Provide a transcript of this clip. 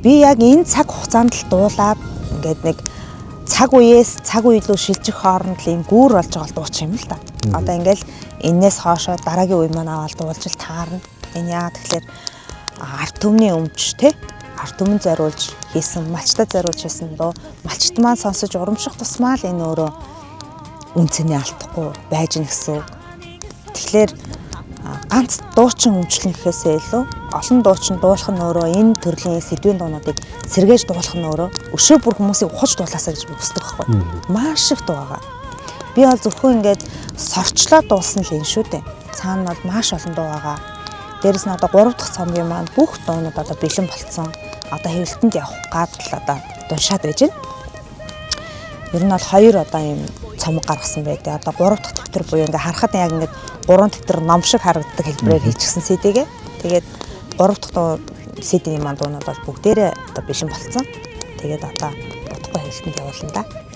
би яг энэ цаг хугацаанд л дуулаад ингээд нэг цаг үеэс цаг үе рүү шилжих хооронд л юм гүүр болж байгаа дууч юм л да. Одоо ингээл энээс хоошоо дараагийн үе маань аваад дуулж л таарна. Энэ яа тэгэхээр ард түмний өмч те ард түмэн зориулж хийсэн, малчтад зориулж хийсэн дуу малчт маань сонсож урамших тусмаа л энэ өөрөө үнцний алдахгүй байж гэн гэсэн. Тэгэхээр ганц дуучин өмчлөн гэхээсээ илүү олон дуучин дуулах нь өөрөө энэ төрлийн сэдвийн дуунуудыг сэргээж дуулах нь өөрөө өшөө бүр хүмүүсийг ухаж дуулаасаа гэж үздэг байхгүй. Маш их дуу байгаа. Би бол зөвхөн ингээд сорчлоо дуулсан л юм шүү дээ. Цаана бол маш олон дуу байгаа. Дээрэс нь одоо 3 дахь цомгийн маань бүх дуунууд одоо бэлэн болцсон. Одоо хэвлэлтэнд явах гад л одоо дуншаад байж байна. Ер нь бол 2 одоо юм цомог гаргасан байдаг. Одоо 3 дахь дэвтэр буюу ингээ харахад яг ингээд 3 дэвтэр ном шиг харагддаг хэлбэрээр хийчихсэн CD-гээ. Тэгээд 3 дахь CD-ийн маань дуунууд бол бүгдээрээ одоо бэлэн болцсон. Тэгээд одоо утгагүй хэвлэлтэнд явуулна да.